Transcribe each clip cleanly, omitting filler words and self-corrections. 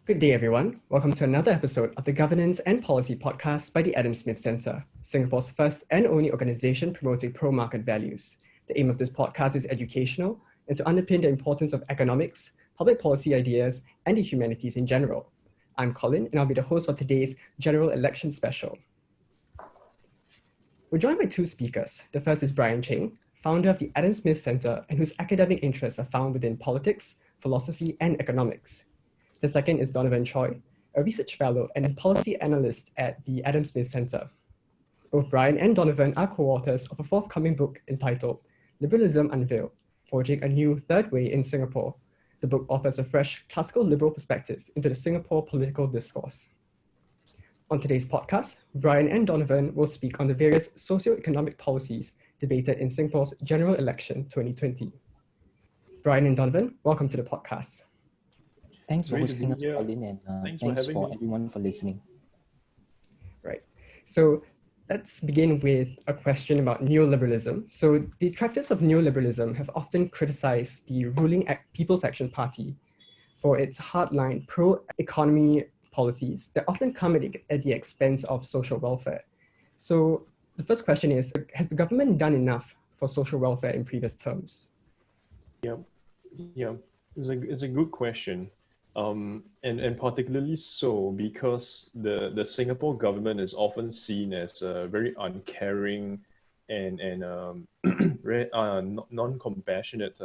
Good day, everyone. Welcome to another episode of the Governance and Policy Podcast by the Adam Smith Centre, Singapore's first and only organization promoting pro-market values. The aim of this podcast is educational and to underpin the importance of economics, public policy ideas, and the humanities in general. I'm Colin, and I'll be the host for today's General Election Special. We're joined by two speakers. The first is Bryan Cheang, founder of the Adam Smith Centre, and whose academic interests are found within politics, philosophy, and economics. The second is Donovan Choy, a research fellow and a policy analyst at the Adam Smith Centre. Both Bryan and Donovan are co-authors of a forthcoming book entitled Liberalism Unveiled, Forging a New Third Way in Singapore. The book offers a fresh classical liberal perspective into the Singapore political discourse. On today's podcast, Bryan and Donovan will speak on the various socio-economic policies debated in Singapore's general election 2020. Bryan and Donovan, welcome to the podcast. Thanks for hosting us, Colin, and thanks for everyone for listening. Right. So let's begin with a question about neoliberalism. So the detractors of neoliberalism have often criticized the ruling People's Action Party for its hardline pro-economy policies that often come at the expense of social welfare. So the first question is, has the government done enough for social welfare in previous terms? Yeah, it's a good question. And particularly so because the Singapore government is often seen as a very uncaring and very non-compassionate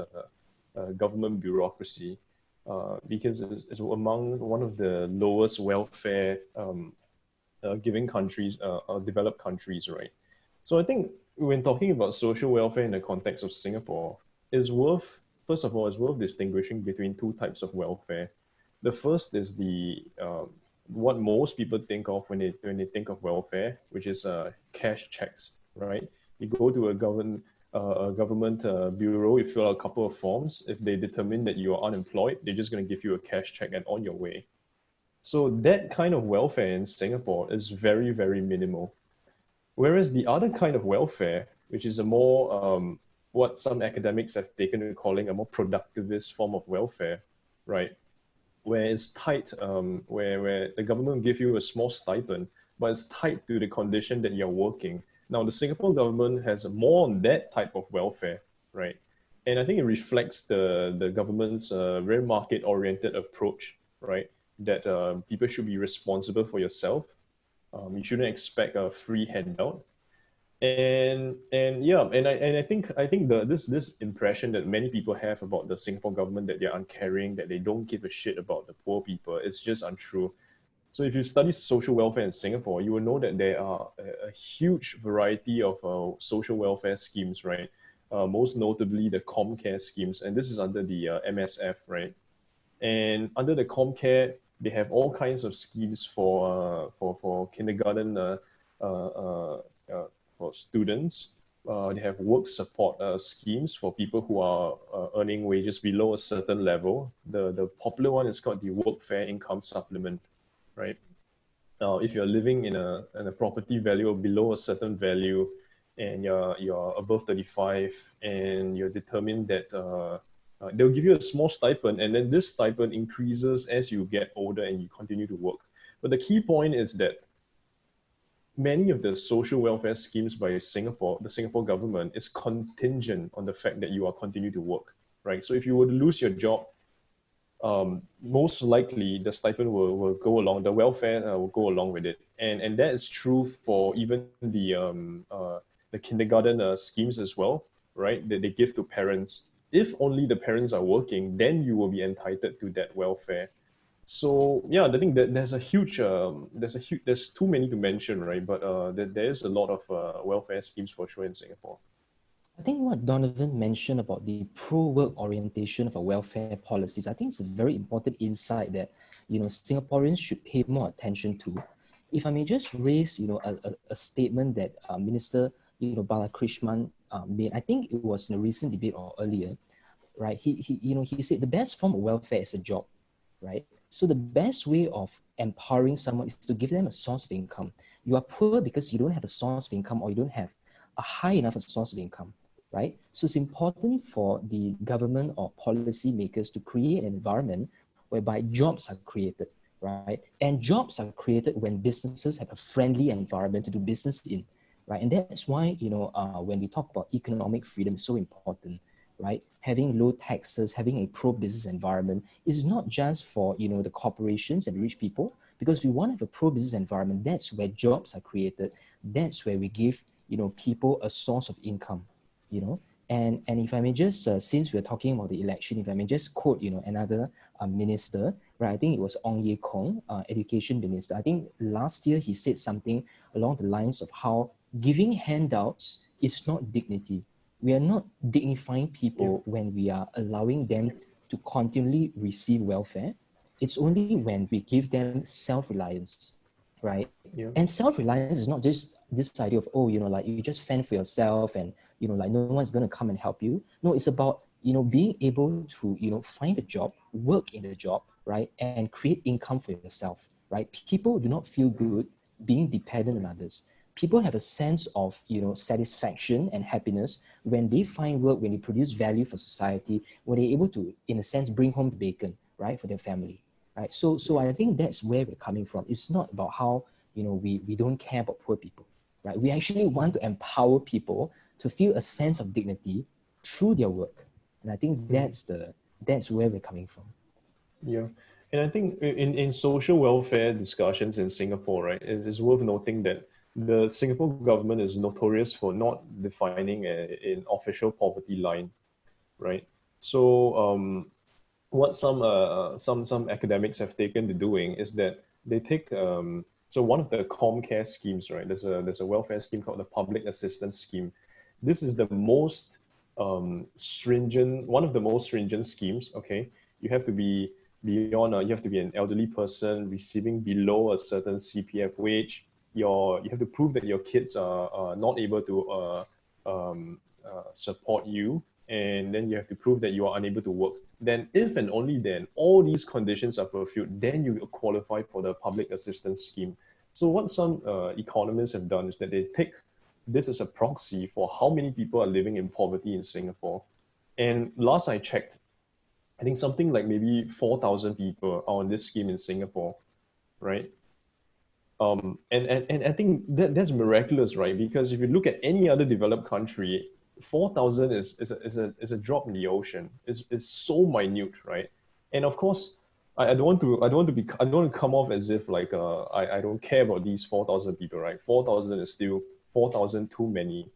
government bureaucracy, because it's among one of the lowest welfare giving countries, developed countries, right? So I think when talking about social welfare in the context of Singapore, first of all, it's worth distinguishing between two types of welfare. The first is what most people think of when they think of welfare, which is cash checks, right? You go to a government bureau, you fill out a couple of forms. If they determine that you are unemployed, they're just going to give you a cash check and on your way. So that kind of welfare in Singapore is very, very minimal. Whereas the other kind of welfare, which is a more, what some academics have taken to calling a more productivist form of welfare, right? Where it's tied, where the government will give you a small stipend, but it's tied to the condition that you're working. Now, the Singapore government has more on that type of welfare, right? And I think it reflects the government's very market-oriented approach, right? That people should be responsible for yourself. You shouldn't expect a free handout. And I think this impression that many people have about the Singapore government, that they're uncaring, that they don't give a shit about the poor people, is just untrue. So if you study social welfare in Singapore, you will know that there are a huge variety of social welfare schemes, right? Most notably the ComCare schemes, and this is under the MSF, right? And under the ComCare, they have all kinds of schemes for kindergarten for students. They have work support schemes for people who are earning wages below a certain level. The popular one is called the Workfare Income Supplement, right? If you're living in a property value of below a certain value, and you're above 35, and you're determined that they'll give you a small stipend, and then this stipend increases as you get older and you continue to work. But the key point is that many of the social welfare schemes by the Singapore government is contingent on the fact that you are continue to work, right? So if you were to lose your job, most likely the stipend will go along, the welfare will go along with it. And that is true for even the kindergarten schemes as well, right? That they give to parents. If only the parents are working, then you will be entitled to that welfare. So yeah, I think that there's too many to mention, right? But there is a lot of welfare schemes for sure in Singapore. I think what Donovan mentioned about the pro-work orientation of our welfare policies, I think it's a very important insight that Singaporeans should pay more attention to. If I may just raise a statement that Minister Balakrishnan made, I think it was in a recent debate or earlier, right? He said the best form of welfare is a job, right? So the best way of empowering someone is to give them a source of income. You are poor because you don't have a source of income, or you don't have a high enough a source of income, right? So it's important for the government or policy makers to create an environment whereby jobs are created, right? And jobs are created when businesses have a friendly environment to do business in, right? And that's why, when we talk about economic freedom, it's so important, right? Having low taxes, having a pro-business environment is not just for, the corporations and rich people, because we want to have a pro-business environment. That's where jobs are created. That's where we give, people a source of income, you know. And if I may just, since we're talking about the election, if I may just quote, another minister, right? I think it was Ong Ye Kung, education minister. I think last year he said something along the lines of how giving handouts is not dignity. We are not dignifying people when we are allowing them to continually receive welfare. It's only when we give them self-reliance, right? And self-reliance is not just this idea of, like you just fend for yourself and, like no one's going to come and help you. No, it's about, being able to, find a job, work in a job, right? And create income for yourself, right? People do not feel good being dependent on others. People have a sense of, satisfaction and happiness when they find work, when they produce value for society, when they're able to, in a sense, bring home the bacon, right, for their family, right? So I think that's where we're coming from. It's not about how, we don't care about poor people, right? We actually want to empower people to feel a sense of dignity through their work. And I think that's where we're coming from. Yeah. And I think in social welfare discussions in Singapore, right, it's worth noting that the Singapore government is notorious for not defining an official poverty line, right? So what some academics have taken to doing is that they take so one of the ComCare schemes, right? There's a welfare scheme called the Public Assistance Scheme. This is the most stringent, one of the most stringent schemes. Okay, you have to be you have to be an elderly person receiving below a certain CPF wage. You have to prove that your kids are not able to support you, and then you have to prove that you are unable to work. Then, if and only then, all these conditions are fulfilled, then you qualify for the public assistance scheme. So what some economists have done is that they take this as a proxy for how many people are living in poverty in Singapore. And last I checked, I think something like maybe 4,000 people are on this scheme in Singapore, right? And I think that's miraculous, right? Because if you look at any other developed country, 4,000 is a drop in the ocean. It's so minute, right? And of course, I don't want to come off as if like I don't care about these 4,000 people, right? 4,000 is still 4,000 too many,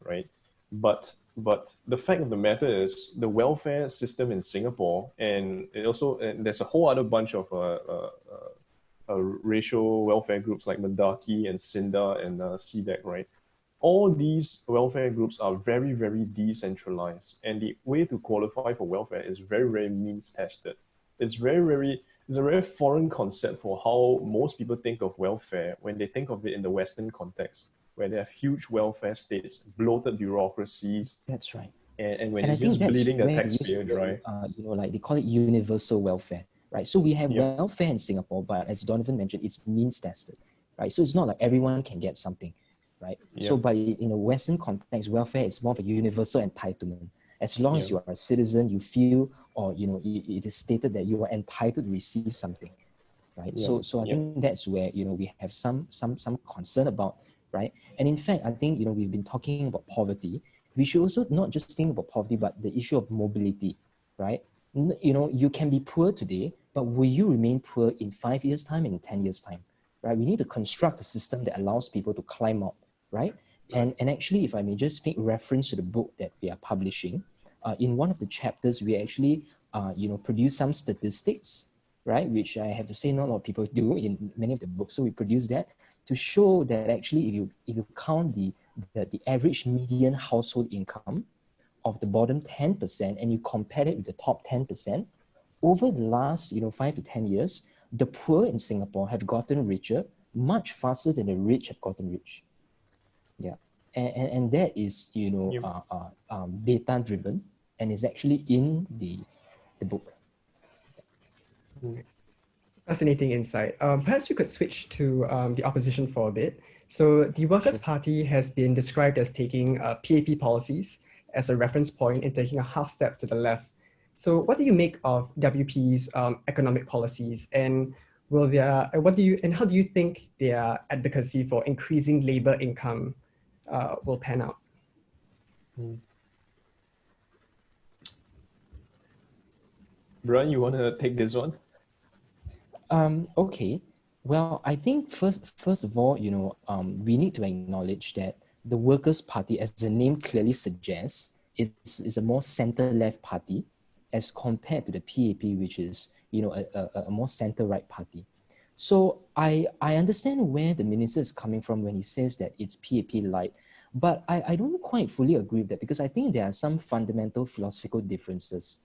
right? But the fact of the matter is the welfare system in Singapore, and there's a whole other bunch of racial welfare groups like Mendaki and SINDA and CDEC, right? All these welfare groups are very, very decentralized. And the way to qualify for welfare is very, very means tested. It's a very foreign concept for how most people think of welfare when they think of it in the Western context, where they have huge welfare states, bloated bureaucracies. That's right. And when And it's I think just that's bleeding the where they use taxpayer dry. like they call it universal welfare, right? So we have Yep. welfare in Singapore, but as Donovan mentioned, it's means tested, right? So it's not like everyone can get something, right? So Yep. but in a Western context, welfare is more of a universal entitlement. As long as Yep. you are a citizen, you feel, or it is stated that you are entitled to receive something, right? Yep. So I Yep. think that's where we have some concern about, right? And in fact, I think we've been talking about poverty. We should also not just think about poverty, but the issue of mobility, right? You can be poor today, but will you remain poor in 5 years' time and in 10 years' time, right? We need to construct a system that allows people to climb up, right? And actually, if I may just make reference to the book that we are publishing, in one of the chapters, we actually, produce some statistics, right? Which I have to say not a lot of people do in many of the books. So we produce that to show that actually, if you count the average median household income of the bottom 10% and you compare it with the top 10%, over the last 5 to 10 years, the poor in Singapore have gotten richer much faster than the rich have gotten rich. Yeah, and that is data driven, and is actually in the book. Fascinating insight. Perhaps we could switch to the opposition for a bit. So the Workers' Party has been described as taking PAP policies as a reference point and taking a half step to the left. So what do you make of WP's economic policies, and will their, how do you think their advocacy for increasing labor income will pan out? Bryan, you want to take this one? Okay. Well, I think first of all, we need to acknowledge that the Workers' Party, as the name clearly suggests, is a more center-left party as compared to the PAP, which is a more center-right party. So I understand where the minister is coming from when he says that it's PAP light, but I don't quite fully agree with that, because I think there are some fundamental philosophical differences,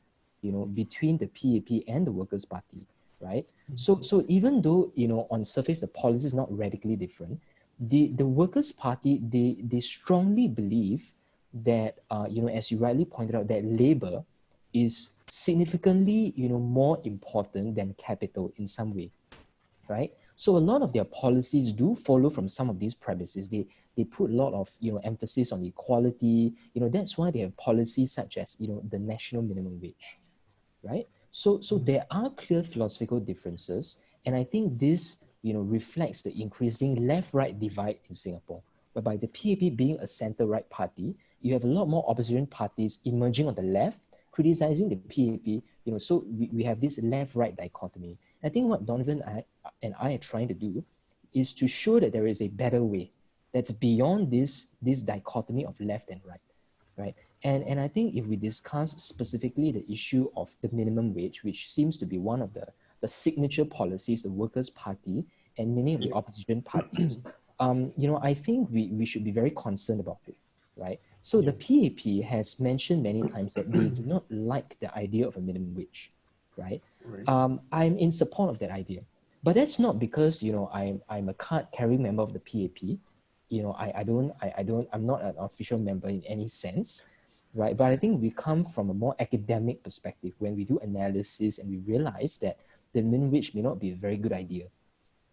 between the PAP and the Workers' Party, right? So even though on surface the policy is not radically different, the Workers' Party, they strongly believe that as you rightly pointed out, that labor is significantly more important than capital in some way, right? So a lot of their policies do follow from some of these premises. They put a lot of emphasis on equality. That's why they have policies such as the national minimum wage, right? So there are clear philosophical differences, and I think this reflects the increasing left-right divide in Singapore, whereby the PAP being a center-right party, you have a lot more opposition parties emerging on the left, criticizing the PAP. So we have this left-right dichotomy. I think what Donovan and I are trying to do is to show that there is a better way that's beyond this dichotomy of left and right? And I think if we discuss specifically the issue of the minimum wage, which seems to be one of the signature policies, the Workers' Party and many of the opposition parties, I think we should be very concerned about it, right? So the PAP has mentioned many times that they do not like the idea of a minimum wage, right? I'm in support of that idea, but that's not because I'm a card-carrying member of the PAP. I'm not an official member in any sense, right? But I think we come from a more academic perspective when we do analysis and we realize that the minimum wage may not be a very good idea,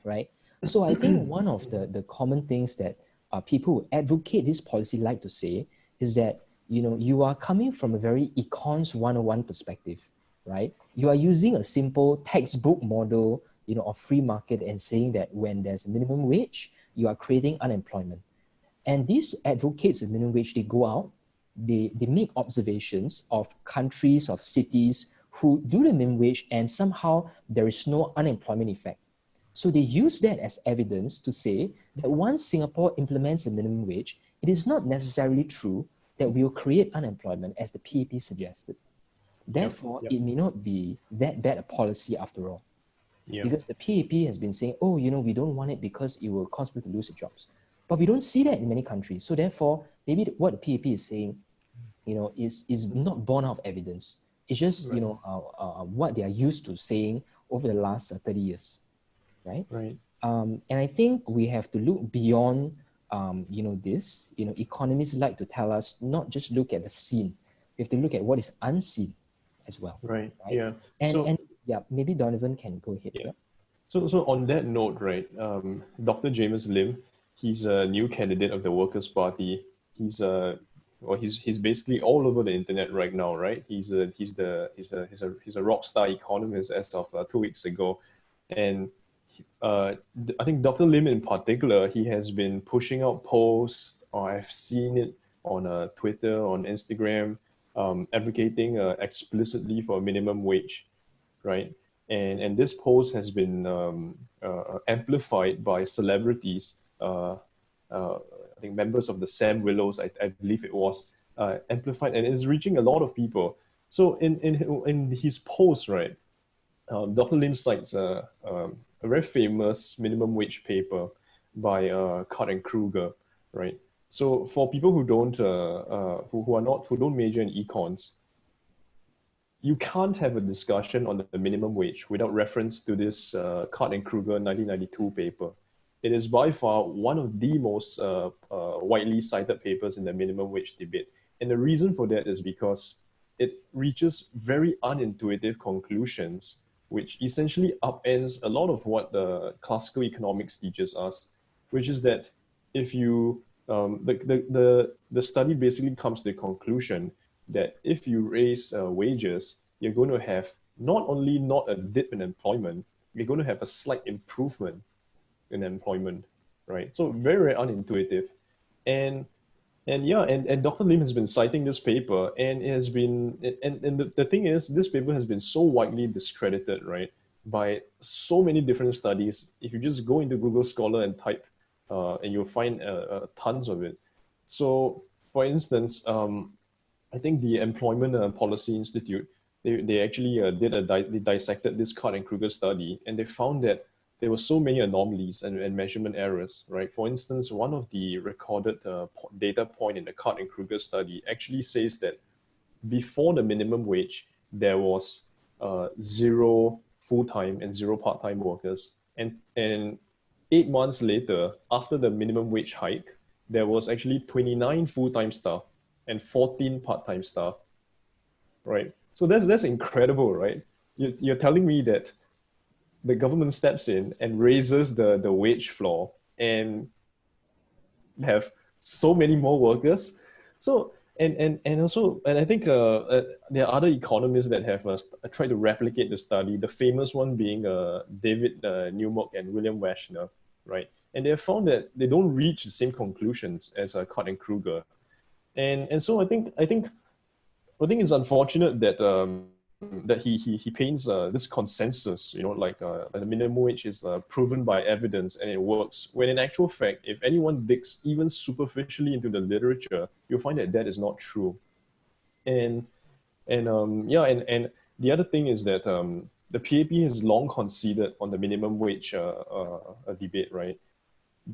right? So I think one of the common things that people who advocate this policy like to say is that, you are coming from a very Econs 101 perspective, right? You are using a simple textbook model, of free market and saying that when there's a minimum wage, you are creating unemployment. And these advocates of minimum wage, they go out, they make observations of countries, of cities who do the minimum wage and somehow there is no unemployment effect. So they use that as evidence to say that once Singapore implements the minimum wage, it is not necessarily true that we will create unemployment as the PAP suggested. Therefore, it may not be that bad a policy after all. Because the PAP has been saying, oh, we don't want it because it will cause people to lose their jobs. But we don't see that in many countries. So therefore, maybe what the PAP is saying, is not borne out of evidence. It's just, what they are used to saying over the last 30 years, right? And I think we have to look beyond, this. Economists like to tell us not just look at the seen. We have to look at what is unseen as well. Right. And maybe Donovan can go ahead. So on that note, right, Dr. James Lim, he's a new candidate of the Workers' Party. He's basically all over the internet right now, right? He's a rock star economist as of 2 weeks ago, and I think Dr. Lim in particular, he has been pushing out posts, or I've seen it on Twitter, on Instagram, advocating explicitly for a minimum wage, right? And this post has been amplified by celebrities. I think members of the Sam Willows, I believe it was, amplified, and it's reaching a lot of people. So in his post, right, Dr. Lim cites a very famous minimum wage paper by Card and Krueger, right? So for people who don't who don't major in econs, you can't have a discussion on the minimum wage without reference to this Card and Krueger 1992 paper. It is by far one of the most widely cited papers in the minimum wage debate. And the reason for that is because it reaches very unintuitive conclusions, which essentially upends a lot of what the classical economics teaches us, which is that if you, the study basically comes to the conclusion that if you raise wages, you're going to have not only not a dip in employment, we're going to have a slight improvement in employment, right? So very, very unintuitive. And and Dr. Lim has been citing this paper, and it has been, and the thing is, this paper has been so widely discredited, right, by so many different studies. If you just go into Google Scholar and type, and you'll find tons of it. So, for instance, I think the Employment Policy Institute, they actually they dissected this Card and Krueger study, and they found that there were so many anomalies and measurement errors, right? For instance, one of the recorded data point in the Card and Krueger study actually says that before the minimum wage, there was 0 full-time and 0 part-time workers. And 8 months later, after the minimum wage hike, there was actually 29 full-time staff and 14 part-time staff, right? So that's incredible, right? You're telling me that the government steps in and raises the wage floor and have so many more workers. So and also, and I think there are other economists that have tried to replicate the study. The famous one being David Newmark and William Washner, right? And they have found that they don't reach the same conclusions as Card and Krueger. And so I think it's unfortunate that that he paints this consensus, like that the minimum wage is proven by evidence and it works. When in actual fact, if anyone digs even superficially into the literature, you'll find that is not true. And the other thing is that the PAP has long conceded on the minimum wage debate, right?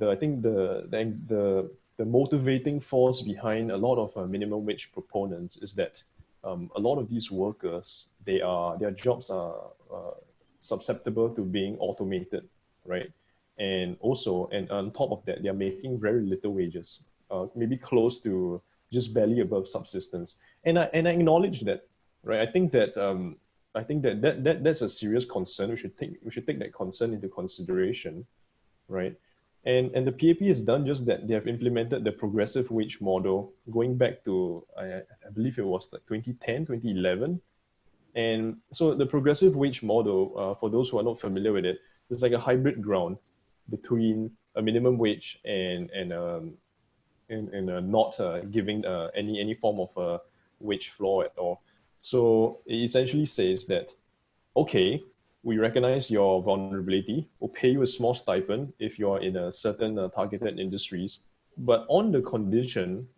I think the motivating force behind a lot of minimum wage proponents is that a lot of these workers, their jobs are susceptible to being automated, right? And also, and on top of that, they're making very little wages, maybe close to just barely above subsistence. And I acknowledge that, right? I think that's a serious concern. We should take that concern into consideration, right? And the PAP has done just that. They have implemented the progressive wage model going back to, I believe it was like 2010, 2011. And so the progressive wage model, for those who are not familiar with it, it's like a hybrid ground between a minimum wage and not giving any form of a wage floor at all. So it essentially says that, okay, we recognize your vulnerability. We'll pay you a small stipend if you're in a certain targeted industries, but on the condition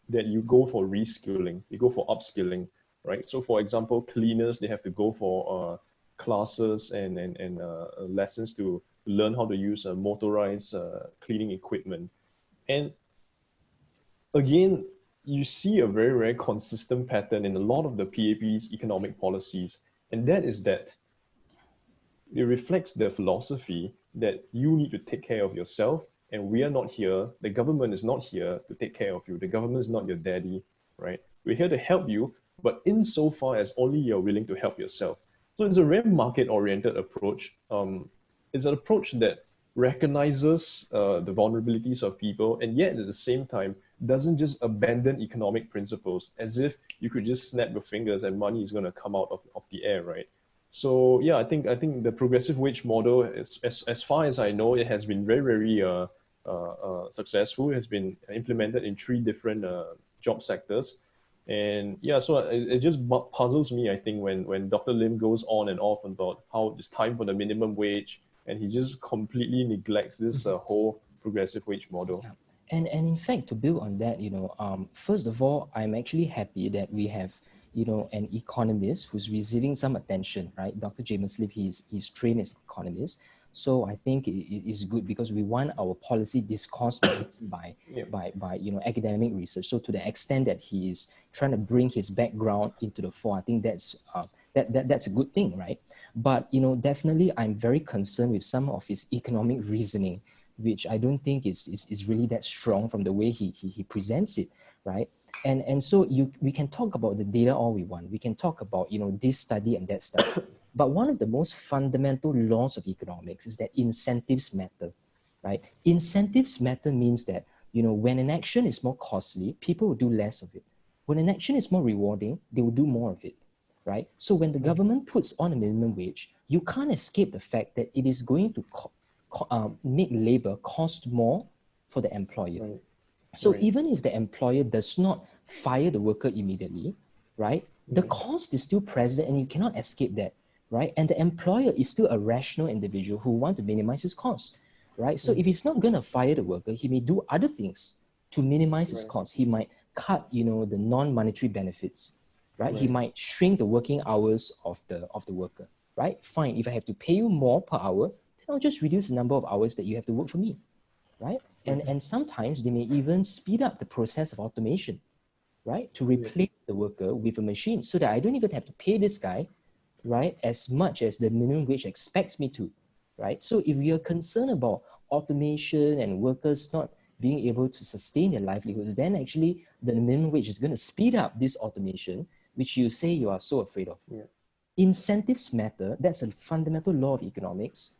that you go for reskilling, you go for upskilling, right? So for example, cleaners, they have to go for classes and lessons to learn how to use motorized cleaning equipment. And again, you see a very, very consistent pattern in a lot of the PAP's economic policies, and that is that it reflects the philosophy that you need to take care of yourself, and we are not here, the government is not here to take care of you. The government is not your daddy, right? We're here to help you, but insofar as only you're willing to help yourself. So it's a very market-oriented approach. It's an approach that recognizes the vulnerabilities of people, and yet at the same time doesn't just abandon economic principles as if you could just snap your fingers and money is going to come out of the air, right? So yeah, I think the progressive wage model is, as far as I know, it has been very, very successful. It has been implemented in 3 different job sectors. And yeah, so it just puzzles me, I think, when Dr. Lim goes on and off about how it's time for the minimum wage, and he just completely neglects this whole progressive wage model. Yeah. And in fact, to build on that, first of all, I'm actually happy that we have, an economist who's receiving some attention, right? Dr. James Lip, he's trained as an economist. So I think it is good because we want our policy discourse to be by academic research. So to the extent that he is trying to bring his background into the fore, I think that's a good thing, right? But definitely I'm very concerned with some of his economic reasoning, which I don't think is really that strong from the way he presents it, right? And so we can talk about the data all we want. We can talk about this study and that study. But one of the most fundamental laws of economics is that incentives matter, right? Incentives matter means that, when an action is more costly, people will do less of it. When an action is more rewarding, they will do more of it. right? So when the government puts on a minimum wage, you can't escape the fact that it is going to make labor cost more for the employer. Right. So Right. even if the employer does not fire the worker immediately, right, the cost is still present and you cannot escape that, right? And the employer is still a rational individual who want to minimize his cost, right? So if he's not going to fire the worker, he may do other things to minimize his cost. He might cut, the non-monetary benefits, right? He might shrink the working hours of the worker, right? Fine, if I have to pay you more per hour, then I'll just reduce the number of hours that you have to work for me, right? And sometimes they may even speed up the process of automation, right? To replace the worker with a machine so that I don't even have to pay this guy, right, as much as the minimum wage expects me to, right? So if we are concerned about automation and workers not being able to sustain their livelihoods, then actually the minimum wage is going to speed up this automation, which you say you are so afraid of. Incentives matter. That's a fundamental law of economics.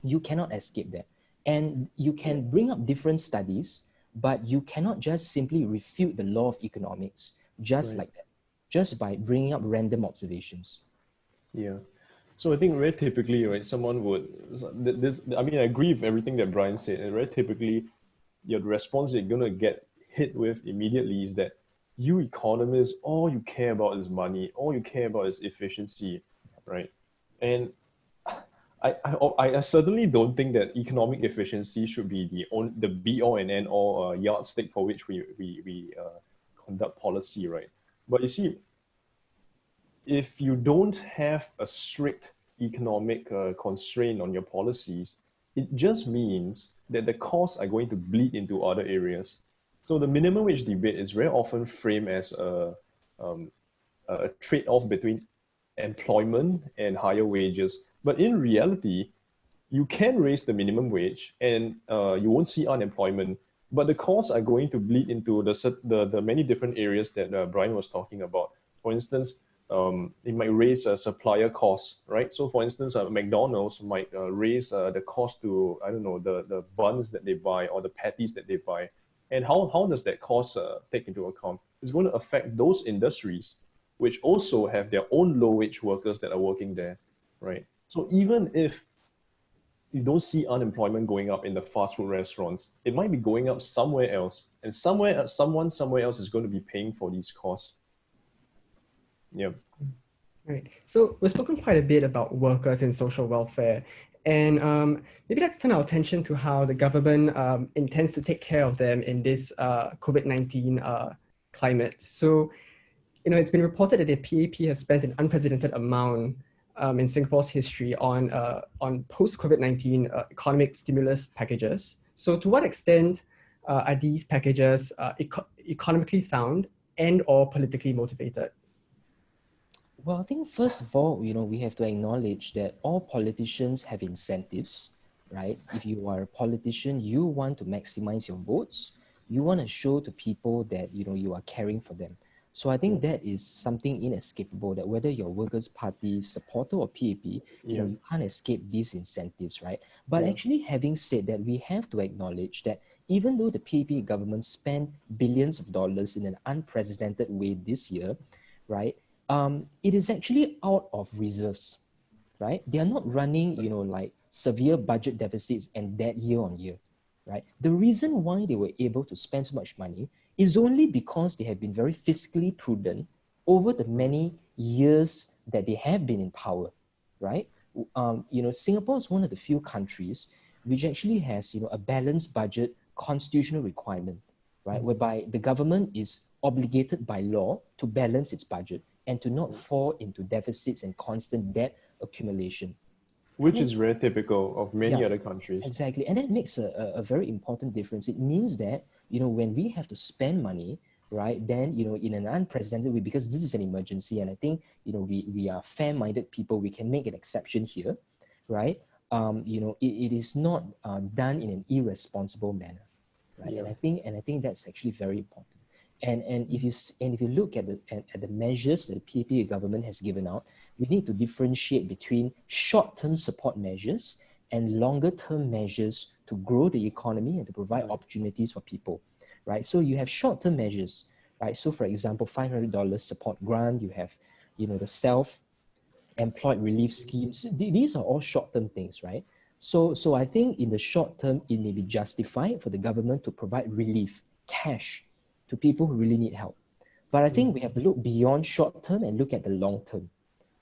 You cannot escape that. And you can bring up different studies, but you cannot just simply refute the law of economics just like that, just by bringing up random observations. Yeah. So I think very typically, right, someone would, I mean, I agree with everything that Bryan said. And very typically, your response you're going to get hit with immediately is that you economists, all you care about is money. All you care about is efficiency, right? And I certainly don't think that economic efficiency should be the be all and end all yardstick for which we conduct policy, right? But you see, if you don't have a strict economic constraint on your policies, it just means that the costs are going to bleed into other areas. So the minimum wage debate is very often framed as a trade-off between employment and higher wages. But in reality, you can raise the minimum wage and you won't see unemployment, but the costs are going to bleed into the many different areas that Bryan was talking about. For instance, it might raise supplier costs, right? So for instance, McDonald's might raise the cost to, I don't know, the buns that they buy or the patties that they buy. And how does that cost take into account? It's going to affect those industries which also have their own low-wage workers that are working there, right? So even if you don't see unemployment going up in the fast food restaurants, it might be going up somewhere else, and someone somewhere else is going to be paying for these costs. Yeah. Right. So we've spoken quite a bit about workers and social welfare, and maybe let's turn our attention to how the government intends to take care of them in this COVID-19 climate. So, it's been reported that the PAP has spent an unprecedented amount in Singapore's history on post-COVID-19 economic stimulus packages. So to what extent are these packages economically sound and or politically motivated? Well, I think first of all, we have to acknowledge that all politicians have incentives, right? If you are a politician, you want to maximize your votes. You want to show to people that, you are caring for them. So I think that is something inescapable, that whether you're Workers' Party supporter or PAP, you can't escape these incentives, right? But actually, having said that, we have to acknowledge that even though the PAP government spent billions of dollars in an unprecedented way this year, right? It is actually out of reserves, right? They are not running, like severe budget deficits and debt year on year, right? The reason why they were able to spend so much money is only because they have been very fiscally prudent over the many years that they have been in power, right? Singapore is one of the few countries which actually has, a balanced budget constitutional requirement, right? Whereby the government is obligated by law to balance its budget and to not fall into deficits and constant debt accumulation. Which is very typical of many other countries. Exactly. And that makes a very important difference. It means that, when we have to spend money, right, then, in an unprecedented way, because this is an emergency, and I think, we are fair-minded people, we can make an exception here, right? It is not done in an irresponsible manner, right? And I think that's actually very important. And if you look at the measures that the PAP government has given out, we need to differentiate between short-term support measures and longer-term measures to grow the economy and to provide opportunities for people, right? So you have short-term measures, right? So for example, $500 support grant, you have, the self-employed relief schemes. These are all short-term things, right? So I think in the short term, it may be justified for the government to provide relief, cash, to people who really need help. But I think we have to look beyond short term and look at the long term.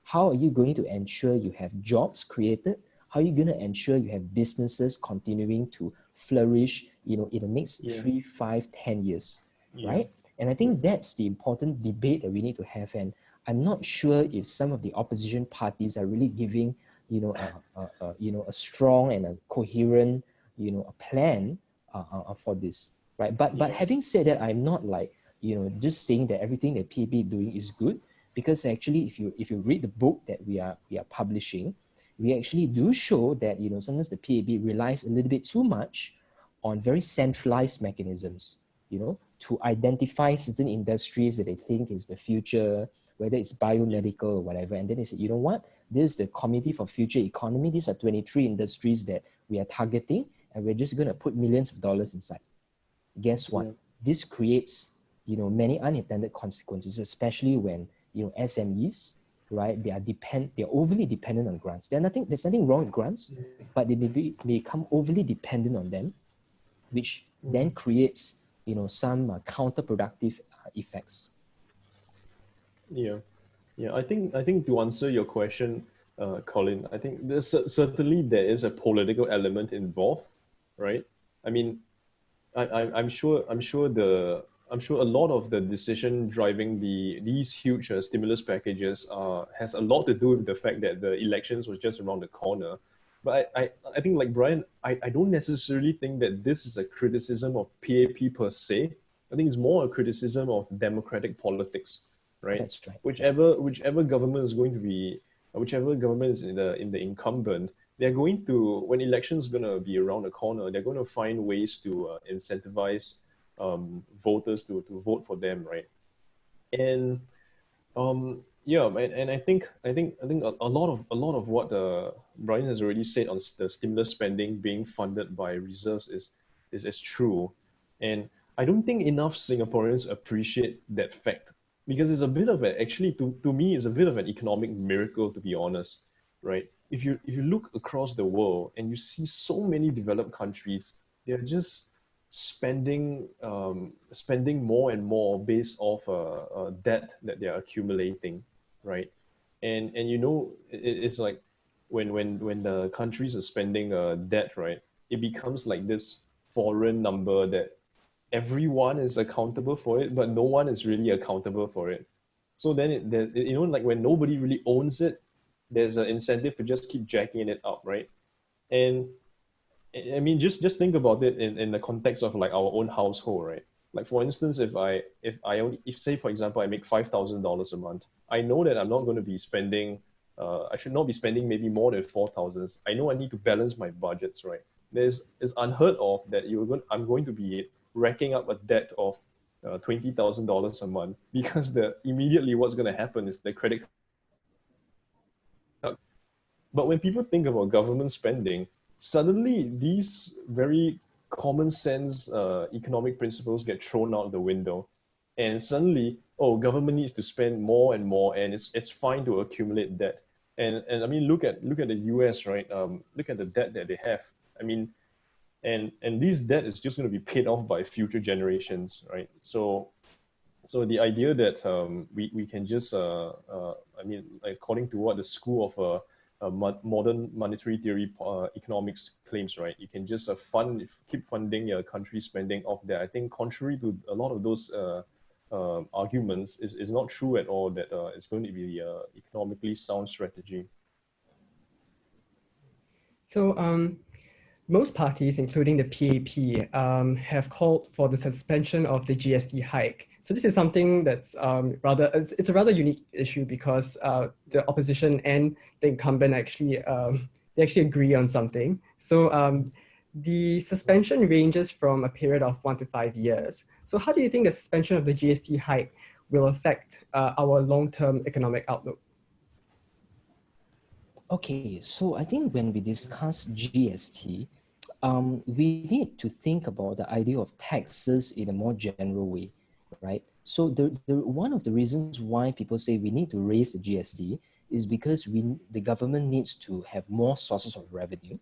How are you going to ensure you have jobs created? How are you going to ensure you have businesses continuing to flourish, in the next 3, 5, 10 years, right? And I think that's the important debate that we need to have. And I'm not sure if some of the opposition parties are really giving, a strong and a coherent, a plan for this, right? But having said that, I'm not like, just saying that everything that PAP is doing is good, because actually, if you read the book that we are publishing, we actually do show that sometimes the PAP relies a little bit too much on very centralized mechanisms, to identify certain industries that they think is the future, whether it's biomedical or whatever. And then they say, you know what? This is the Committee for Future Economy. These are 23 industries that we are targeting, and we're just going to put millions of dollars inside. Guess what? This creates, many unintended consequences, especially when, SMEs, right? They're overly dependent on grants. There's nothing wrong with grants, but they may become overly dependent on them, which then creates, some counterproductive effects. Yeah. I think to answer your question, Colin, I think certainly there is a political element involved, right? I mean, I'm sure a lot of the decision driving these huge stimulus packages has a lot to do with the fact that the elections was just around the corner. But I think, like Bryan, I don't necessarily think that this is a criticism of PAP per se. I think it's more a criticism of democratic politics, right? That's right. Whichever government is going to be, whichever government is in the incumbent, they're going to, when elections going to be around the corner, they're going to find ways to incentivize voters to vote for them, right? And and I think a lot of what Bryan has already said on the stimulus spending being funded by reserves is true, and I don't think enough Singaporeans appreciate that fact, because it's a bit of actually to me it's a bit of an economic miracle, to be honest, right? If you look across the world and you see so many developed countries, they're just spending more and more based off debt that they're accumulating, right? And it's like when the countries are spending debt, right, it becomes like this foreign number that everyone is accountable for it, but no one is really accountable for it. So then like when nobody really owns it, there's an incentive to just keep jacking it up, right? And I mean, just think about it in the context of like our own household, right? Like for instance, if say for example I make $5,000 a month, I know that I'm not going to be spending, I should not be spending maybe more than 4,000. I know I need to balance my budgets, right? It's unheard of that I'm going to be racking up a debt of $20,000 a month, because immediately what's going to happen is the credit. But when people think about government spending, suddenly these very common sense economic principles get thrown out the window, and suddenly, government needs to spend more and more, and it's fine to accumulate debt. And I mean, look at the US, right? Look at the debt that they have. I mean, and this debt is just going to be paid off by future generations, right? So the idea that we can just I mean, according to what the school of modern monetary theory economics claims, right? You can just keep funding your country spending off there. I think contrary to a lot of those arguments, is not true at all that it's going to be economically sound strategy. So most parties, including the PAP, have called for the suspension of the GST hike. So this is something that's it's a rather unique issue, because the opposition and the incumbent actually they actually agree on something. So the suspension ranges from a period of 1 to 5 years. So how do you think the suspension of the GST hike will affect our long-term economic outlook? Okay, so I think when we discuss GST, we need to think about the idea of taxes in a more general way. right? So one of the reasons why people say we need to raise the GST is because the government needs to have more sources of revenue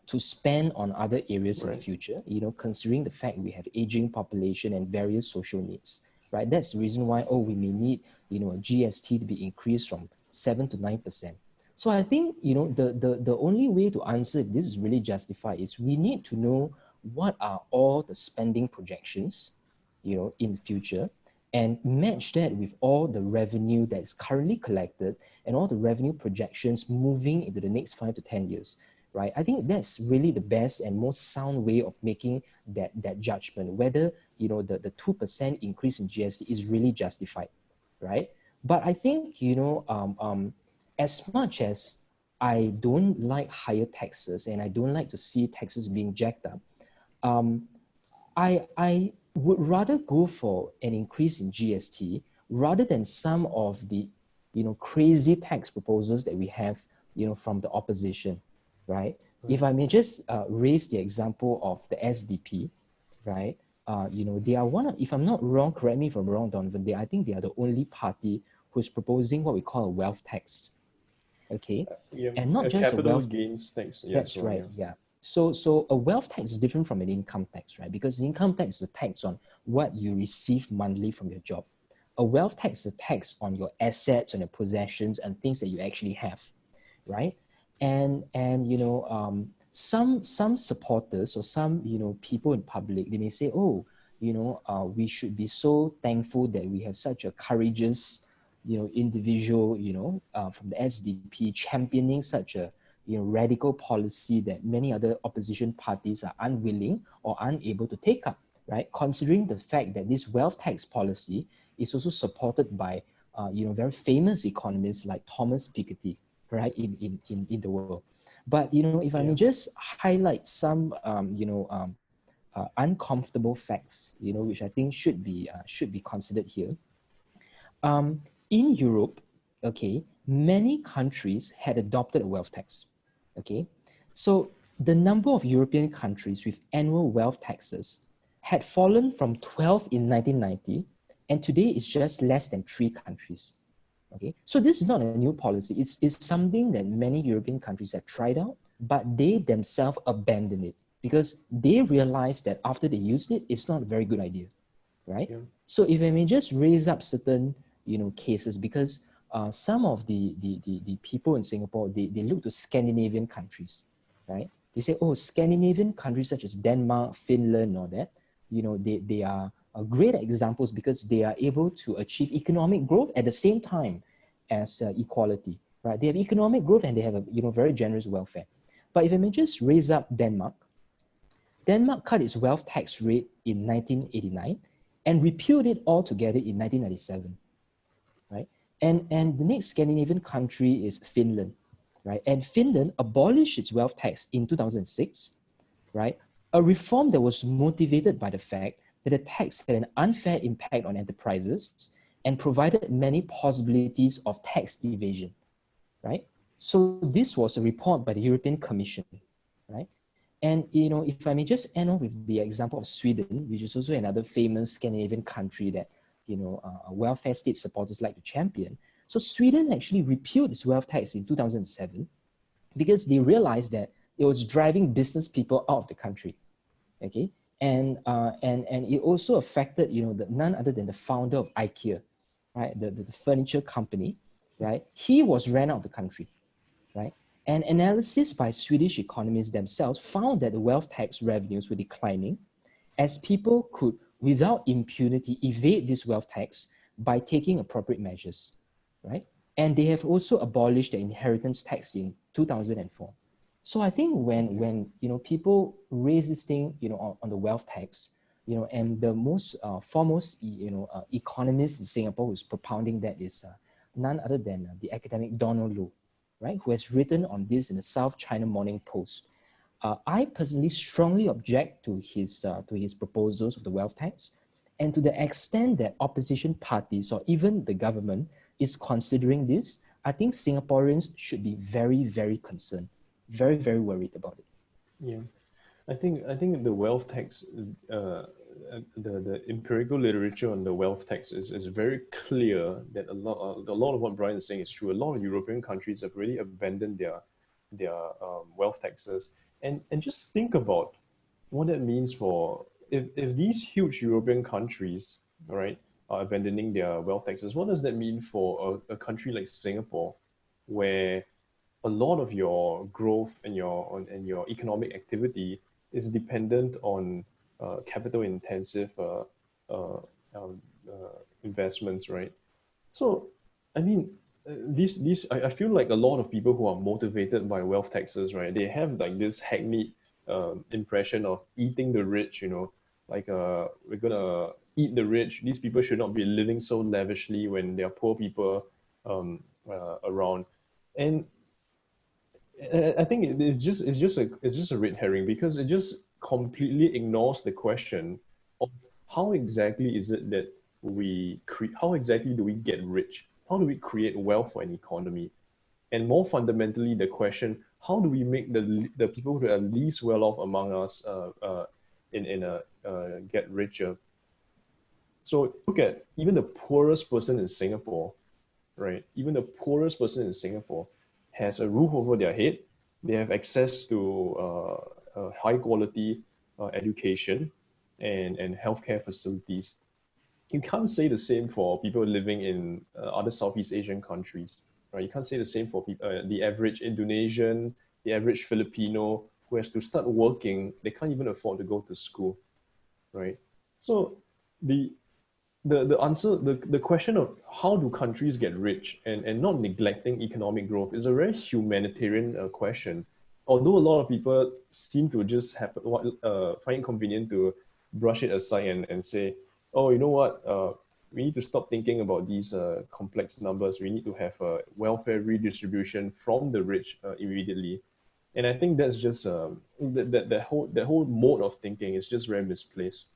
to spend on other areas in the Right. future, considering the fact we have aging population and various social needs, right? That's the reason why, we may need, a GST to be increased from 7 to 9%. So I think, the only way to answer if this is really justified is we need to know what are all the spending projections, in the future, and match that with all the revenue that is currently collected and all the revenue projections moving into the next 5 to 10 years, right? I think that's really the best and most sound way of making that judgment, whether, the 2% increase in GST is really justified, right? But I think, as much as I don't like higher taxes and I don't like to see taxes being jacked up, I would rather go for an increase in GST rather than some of the, crazy tax proposals that we have, from the opposition, right? If I may just raise the example of the SDP, right? They are if I'm not wrong, correct me if I'm wrong, Donovan, I think they are the only party who's proposing what we call a wealth tax, okay? Yeah, And not a just a capital wealth. gains tax. That's Well, right, yeah. So a wealth tax is different from an income tax, right? Because the income tax is a tax on what you receive monthly from your job. A wealth tax is a tax on your assets, on your possessions, and things that you actually have, right? And some supporters or some people in public, they may say, oh, we should be so thankful that we have such a courageous individual from the SDP championing such a radical policy that many other opposition parties are unwilling or unable to take up, right? Considering the fact that this wealth tax policy is also supported by very famous economists like Thomas Piketty, right, in the world. But if I may just highlight some uncomfortable facts, which I think should be considered here. In Europe, okay, many countries had adopted a wealth tax. Okay, so the number of European countries with annual wealth taxes had fallen from 12 in 1990, and today it's just less than 3 countries. Okay, so this is not a new policy. It's something that many European countries have tried out, but they themselves abandoned it because they realized that after they used it, it's not a very good idea, right? Yeah. So if I may just raise up certain cases, because some of the people in Singapore, they look to Scandinavian countries, right? They say, oh, Scandinavian countries such as Denmark, Finland, or that, they are great examples because they are able to achieve economic growth at the same time as equality, right? They have economic growth and they have a very generous welfare. But if I may just raise up Denmark, Denmark cut its wealth tax rate in 1989 and repealed it altogether in 1997, right? And the next Scandinavian country is Finland, right? And Finland abolished its wealth tax in 2006, right? A reform that was motivated by the fact that the tax had an unfair impact on enterprises and provided many possibilities of tax evasion, right? So this was a report by the European Commission, right? And if I may just end on with the example of Sweden, which is also another famous Scandinavian country that welfare state supporters like to champion. So Sweden actually repealed its wealth tax in 2007 because they realized that it was driving business people out of the country. Okay, and it also affected none other than the founder of IKEA, right, the furniture company, right? He was ran out of the country, right? And analysis by Swedish economists themselves found that the wealth tax revenues were declining as people could, without impunity, evade this wealth tax by taking appropriate measures, right? And they have also abolished the inheritance tax in 2004. So I think when people raise this thing on the wealth tax, and the most foremost economist in Singapore who's propounding that is none other than the academic Donald Low, right, who has written on this in the South China Morning Post. I personally strongly object to his proposals of the wealth tax, and to the extent that opposition parties or even the government is considering this, I think Singaporeans should be very, very concerned, very, very worried about it. Yeah, I think the wealth tax the empirical literature on the wealth tax is very clear that a lot of what Bryan is saying is true. A lot of European countries have really abandoned their wealth taxes, and just think about what that means for if these huge European countries, right, are abandoning their wealth taxes. What does that mean for a country like Singapore, where a lot of your growth and your economic activity is dependent on capital intensive um, investments, right? So, I mean, I feel like a lot of people who are motivated by wealth taxes, right? They have like this hackneyed impression of eating the rich, like we're gonna eat the rich. These people should not be living so lavishly when there are poor people around, and I think it's just a red herring because it just completely ignores the question of how exactly is it that how exactly do we get rich? How do we create wealth for an economy? And more fundamentally, the question: how do we make the people who are least well off among us get richer? So look at even the poorest person in Singapore, right? Even the poorest person in Singapore has a roof over their head. They have access to high quality education and healthcare facilities. You can't say the same for people living in other Southeast Asian countries, right? You can't say the same for the average Indonesian, the average Filipino who has to start working. They can't even afford to go to school, right? So the the answer the question of how do countries get rich and not neglecting economic growth is a very humanitarian question. Although a lot of people seem to just find it convenient to brush it aside and say, oh, you know what, we need to stop thinking about these complex numbers. We need to have welfare redistribution from the rich immediately. And I think that's just that whole mode of thinking is just very misplaced.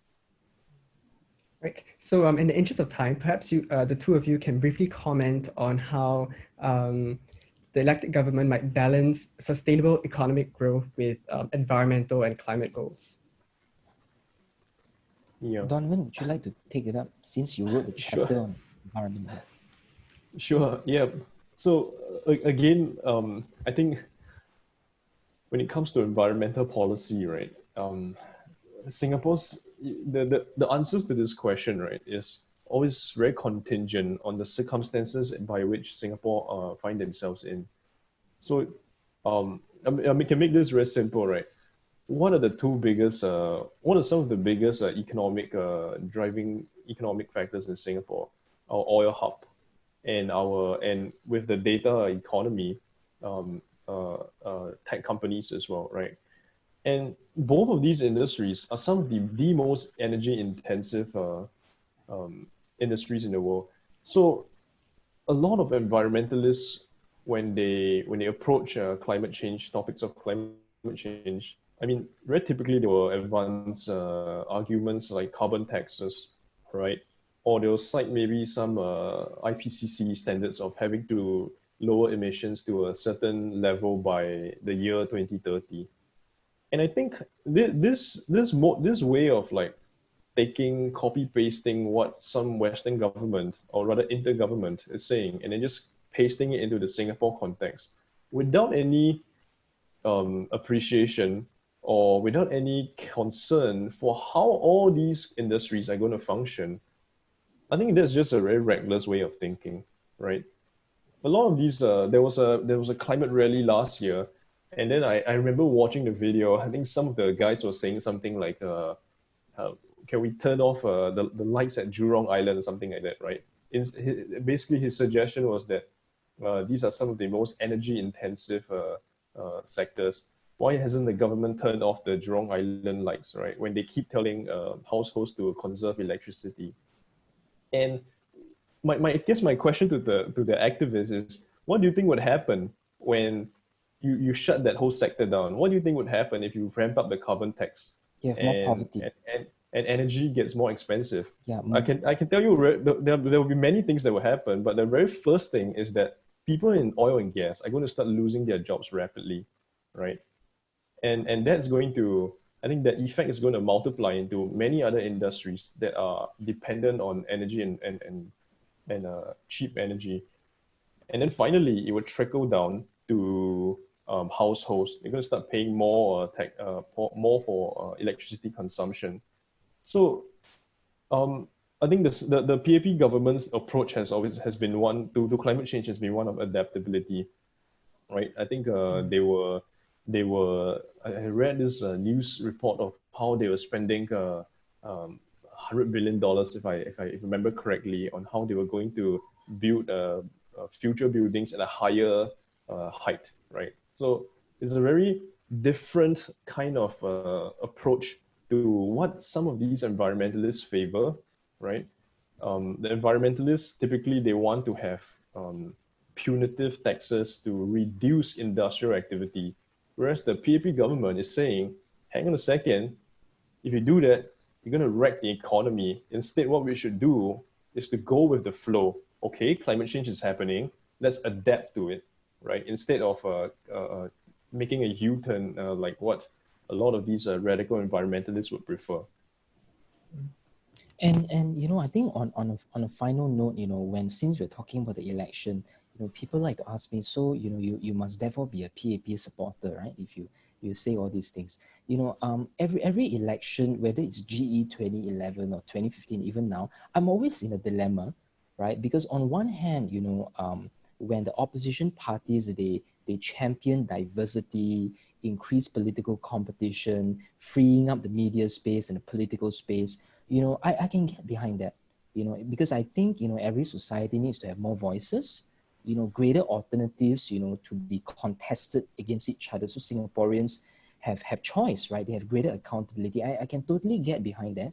Right. So, in the interest of time, perhaps the two of you can briefly comment on how the elected government might balance sustainable economic growth with environmental and climate goals. Yeah. Donovan, would you like to take it up since you wrote the chapter Sure. on environment? Sure. Yeah. So again, I think when it comes to environmental policy, right? Singapore's the answers to this question, right, is always very contingent on the circumstances by which Singapore find themselves in. So, I can make this very simple, right? What are some of the biggest driving economic factors in Singapore? Our oil hub, and with the data economy, tech companies as well, right? And both of these industries are some of the most energy intensive industries in the world. So a lot of environmentalists, when they approach climate change topics of climate change, I mean, very typically they will advance arguments like carbon taxes, right? Or they'll cite maybe some IPCC standards of having to lower emissions to a certain level by the year 2030. And I think this way of like taking copy pasting what some Western government or rather intergovernment is saying and then just pasting it into the Singapore context without any appreciation or without any concern for how all these industries are going to function, I think that's just a very reckless way of thinking, right? A lot of these, there was a climate rally last year, and then I remember watching the video. I think some of the guys were saying something like, "Can we turn off the lights at Jurong Island or something like that?" Right? Basically, his suggestion was that these are some of the most energy intensive sectors. Why hasn't the government turned off the Jurong Island lights, right? When they keep telling households to conserve electricity. And I guess my question to the activists is, what do you think would happen when you shut that whole sector down? What do you think would happen if you ramp up the carbon tax You have more and poverty. and energy gets more expensive? Yeah, I can tell you there will be many things that will happen, but the very first thing is that people in oil and gas are going to start losing their jobs rapidly, right? And that's going to I think that effect is going to multiply into many other industries that are dependent on energy and cheap energy. And then finally, it will trickle down to households. They're going to start paying more for electricity consumption. So I think the PAP government's approach has been one to climate change has been one of adaptability, right? I think I read this news report of how they were spending $100 billion, if I remember correctly, on how they were going to build future buildings at a higher height, right? So it's a very different kind of approach to what some of these environmentalists favor, right? The environmentalists typically they want to have punitive taxes to reduce industrial activity, whereas the PAP government is saying, hang on a second, if you do that, you're going to wreck the economy. Instead, what we should do is to go with the flow. Okay, climate change is happening. Let's adapt to it, right? Instead of making a U-turn like what a lot of these radical environmentalists would prefer. And you know, I think on a final note, you know, since we're talking about the election, you know, people like to ask me, so you know, you must therefore be a PAP supporter, right? If you say all these things, you know, every election, whether it's GE 2011 or 2015, even now, I'm always in a dilemma, right? Because on one hand, you know, when the opposition parties they champion diversity, increase political competition, freeing up the media space and the political space, you know, I can get behind that, you know, because I think, you know, every society needs to have more voices, you know, greater alternatives, you know, to be contested against each other. So Singaporeans have choice, right? They have greater accountability. I can totally get behind that.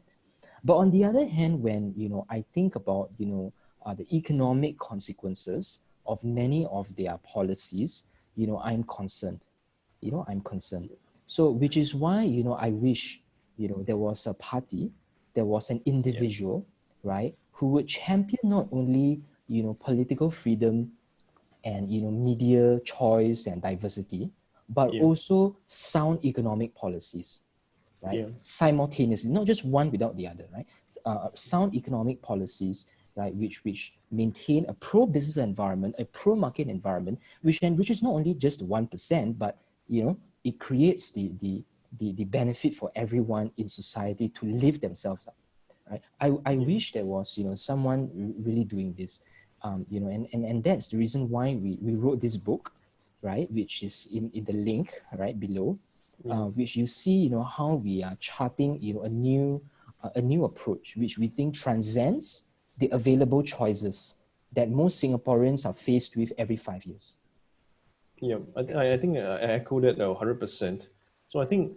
But on the other hand, when, you know, I think about, you know, the economic consequences of many of their policies, you know, I'm concerned. You know, I'm concerned. So, which is why, you know, I wish, you know, there was a party, there was an individual, right, who would champion not only, you know, political freedom and, you know, media choice and diversity, but also sound economic policies, right? Simultaneously, not just one without the other, right? Sound economic policies, right, which maintain a pro-business environment, a pro-market environment, which enriches not only just 1%, but, you know, it creates the benefit for everyone in society to lift themselves up, right? I wish there was, you know, someone really doing this, you know, and that's the reason why we wrote this book, right, which is in the link right below, which you see, you know, how we are charting, you know, a new approach, which we think transcends the available choices that most Singaporeans are faced with every 5 years. Yeah, I think I echo that 100%. So I think,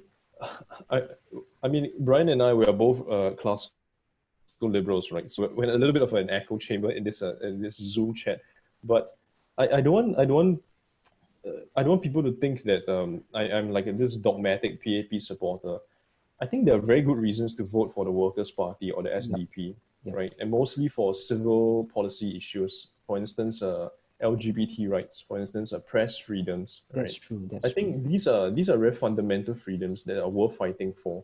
I mean, Bryan and I, we are both classical liberals, right? So we're in a little bit of an echo chamber in this Zoom chat, but I don't want people to think that I'm like this dogmatic PAP supporter. I think there are very good reasons to vote for the Workers' Party or the SDP, right? And mostly for civil policy issues. For instance, LGBT rights. For instance, press freedoms. Right? That's true. I think these are very fundamental freedoms that are worth fighting for.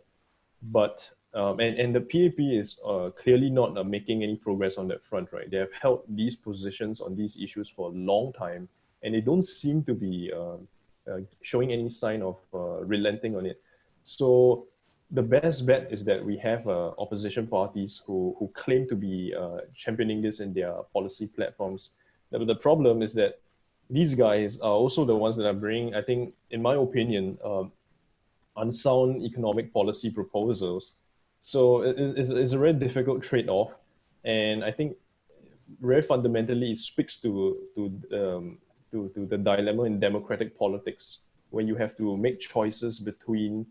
But and the PAP is clearly not making any progress on that front, right? They have held these positions on these issues for a long time, and they don't seem to be showing any sign of relenting on it. So the best bet is that we have opposition parties who claim to be championing this in their policy platforms. But the problem is that these guys are also the ones that are bringing, I think, in my opinion, unsound economic policy proposals. So it's a very difficult trade-off, and I think very fundamentally it speaks to the dilemma in democratic politics, where you have to make choices between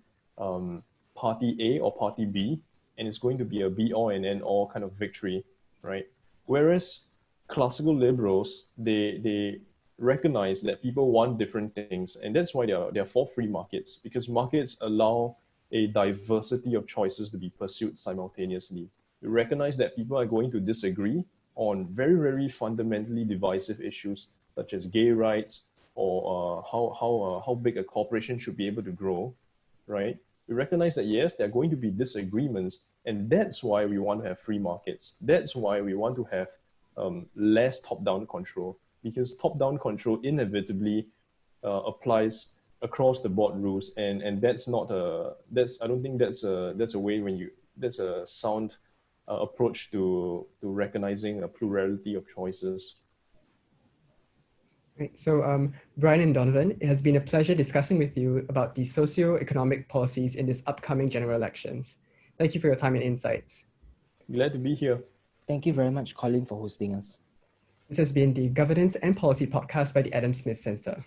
party A or party B, and it's going to be a be all and end all kind of victory, right? Whereas classical liberals, they recognize that people want different things, and that's why they're for free markets, because markets allow a diversity of choices to be pursued simultaneously. We recognize that people are going to disagree on very, very fundamentally divisive issues such as gay rights or how big a corporation should be able to grow, right? We recognize that, yes, there are going to be disagreements, and that's why we want to have free markets. That's why we want to have less top-down control, because top-down control inevitably applies across the board rules, and that's not a I don't think that's a way that's a sound approach to recognizing a plurality of choices. Right. So, Bryan and Donovan, it has been a pleasure discussing with you about the socio-economic policies in this upcoming general elections. Thank you for your time and insights. Glad to be here. Thank you very much, Colin, for hosting us. This has been the Governance and Policy Podcast by the Adam Smith Center.